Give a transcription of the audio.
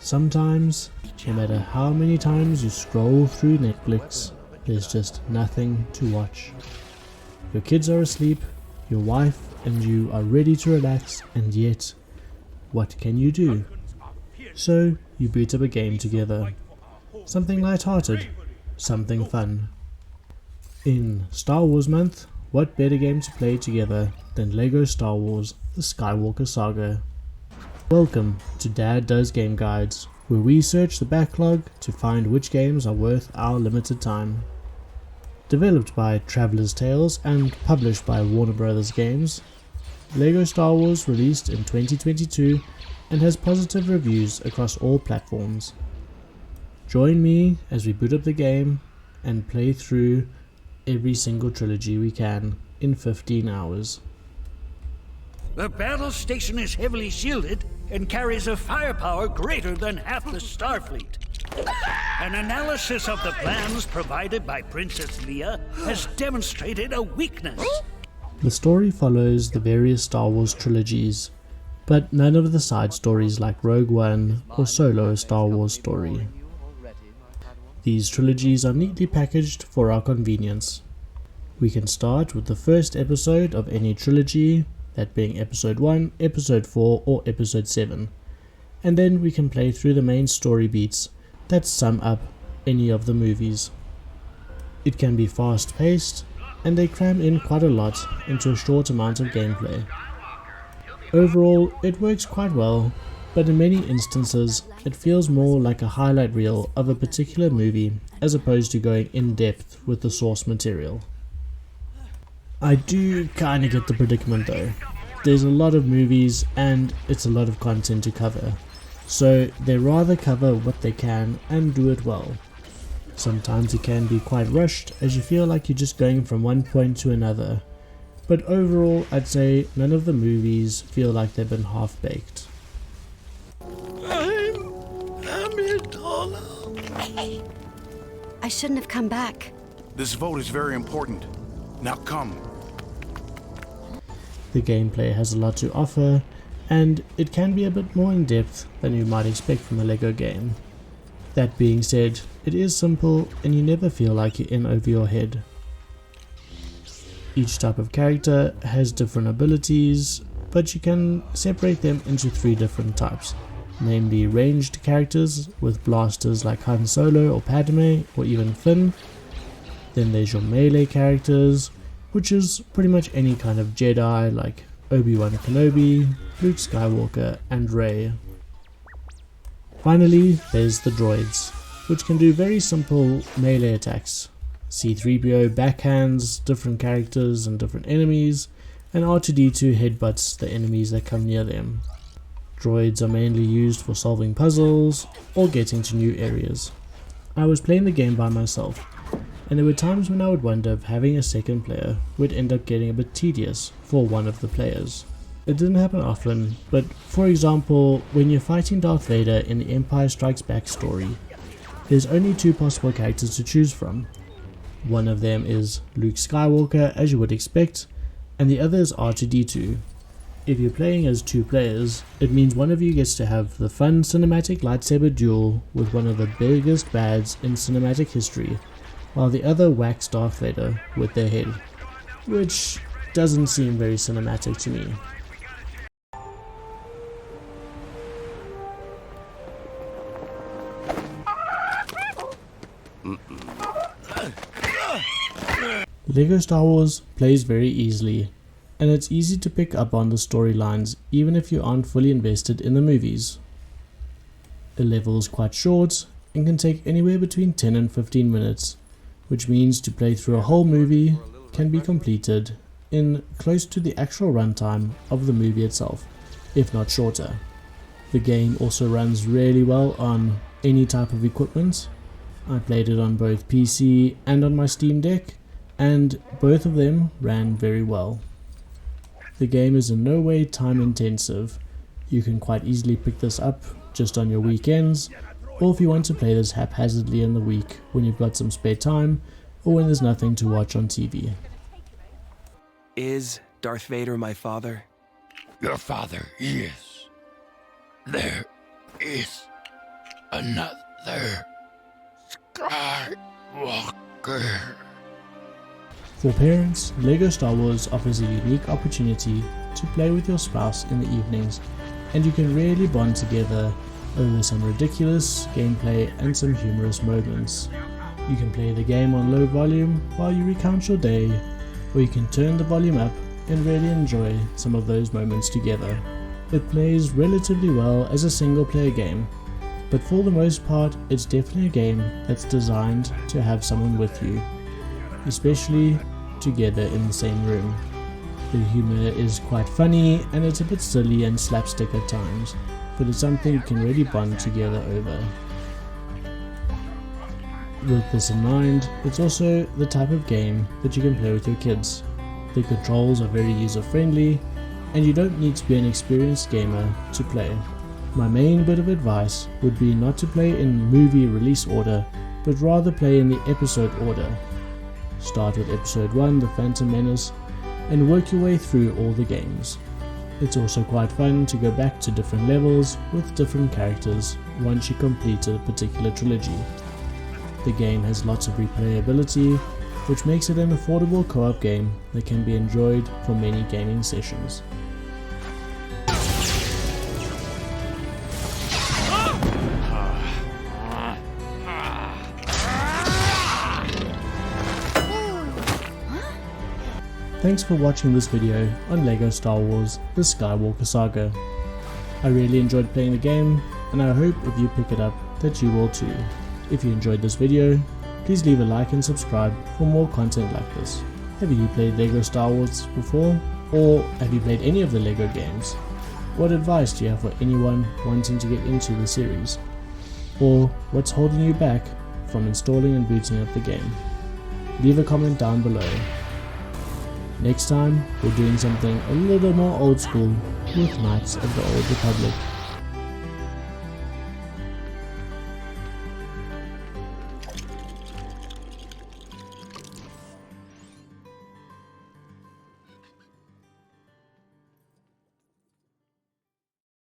Sometimes, no matter how many times you scroll through Netflix, there's just nothing to watch. Your kids are asleep, your wife and you are ready to relax, and yet, what can you do? So, you boot up a game together. Something light-hearted, something fun. In Star Wars month, what better game to play together than LEGO Star Wars: The Skywalker Saga? Welcome to Dad Does Game Guides, where we search the backlog to find which games are worth our limited time. Developed by Traveller's Tales and published by Warner Bros. Games, LEGO Star Wars released in 2022 and has positive reviews across all platforms. Join me as we boot up the game and play through every single trilogy we can in 15 hours. The battle station is heavily shielded and carries a firepower greater than half the Starfleet. An analysis of the plans provided by Princess Leia has demonstrated a weakness. The story follows the various Star Wars trilogies, but none of the side stories like Rogue One or Solo: Star Wars Story. These trilogies are neatly packaged for our convenience. We can start with the first episode of any trilogy, that being Episode 1, Episode 4 or Episode 7, and then we can play through the main story beats that sum up any of the movies. It can be fast paced, and they cram in quite a lot into a short amount of gameplay. Overall, it works quite well, but in many instances it feels more like a highlight reel of a particular movie as opposed to going in depth with the source material. I do kinda get the predicament though. There's a lot of movies and it's a lot of content to cover, so they rather cover what they can and do it well. Sometimes it can be quite rushed as you feel like you're just going from one point to another, but overall I'd say none of the movies feel like they've been half-baked. I shouldn't have come back. This vote is very important. Now come. The gameplay has a lot to offer, and it can be a bit more in depth than you might expect from a LEGO game. That being said, it is simple and you never feel like you're in over your head. Each type of character has different abilities, but you can separate them into 3 different types, namely ranged characters with blasters like Han Solo or Padme or even Finn. Then there's your melee characters, which is pretty much any kind of Jedi like Obi-Wan Kenobi, Luke Skywalker and Rey. Finally, there's the droids, which can do very simple melee attacks. C-3PO backhands different characters and different enemies, and R2-D2 headbutts the enemies that come near them. Droids are mainly used for solving puzzles or getting to new areas. I was playing the game by myself, and there were times when I would wonder if having a second player would end up getting a bit tedious for one of the players. It didn't happen often, but for example, when you're fighting Darth Vader in the Empire Strikes Back story, there's only 2 possible characters to choose from. One of them is Luke Skywalker, as you would expect, and the other is R2-D2. If you're playing as 2 players, it means one of you gets to have the fun cinematic lightsaber duel with one of the biggest bads in cinematic history, while the other whacks Darth Vader with their head, which doesn't seem very cinematic to me. LEGO Star Wars plays very easily, and it's easy to pick up on the storylines even if you aren't fully invested in the movies. A level is quite short and can take anywhere between 10 and 15 minutes, which means to play through a whole movie can be completed in close to the actual runtime of the movie itself, if not shorter. The game also runs really well on any type of equipment. I played it on both PC and on my Steam Deck, and both of them ran very well. The game is in no way time intensive. You can quite easily pick this up just on your weekends, or if you want to play this haphazardly in the week when you've got some spare time or when there's nothing to watch on TV. Is Darth Vader my father? Your father, yes. There is Another Skywalker. For parents, LEGO Star Wars offers a unique opportunity to play with your spouse in the evenings, and you can really bond together over some ridiculous gameplay and some humorous moments. You can play the game on low volume while you recount your day, or you can turn the volume up and really enjoy some of those moments together. It plays relatively well as a single player game, but for the most part it's definitely a game that's designed to have someone with you, especially together in the same room. The humor is quite funny and it's a bit silly and slapstick at times, but it's something you can really bond together over. With this in mind, it's also the type of game that you can play with your kids. The controls are very user friendly and you don't need to be an experienced gamer to play. My main bit of advice would be not to play in movie release order, but rather play in the episode order. Start with episode 1, The Phantom Menace, and work your way through all the games. It's also quite fun to go back to different levels with different characters once you complete a particular trilogy. The game has lots of replayability, which makes it an affordable co-op game that can be enjoyed for many gaming sessions. Thanks for watching this video on LEGO Star Wars The Skywalker Saga. I really enjoyed playing the game, and I hope if you pick it up that you will too. If you enjoyed this video, please leave a like and subscribe for more content like this. Have you played LEGO Star Wars before? Or have you played any of the LEGO games? What advice do you have for anyone wanting to get into the series? Or what's holding you back from installing and booting up the game? Leave a comment down below. Next time, we're doing something a little more old school with Knights of the Old Republic.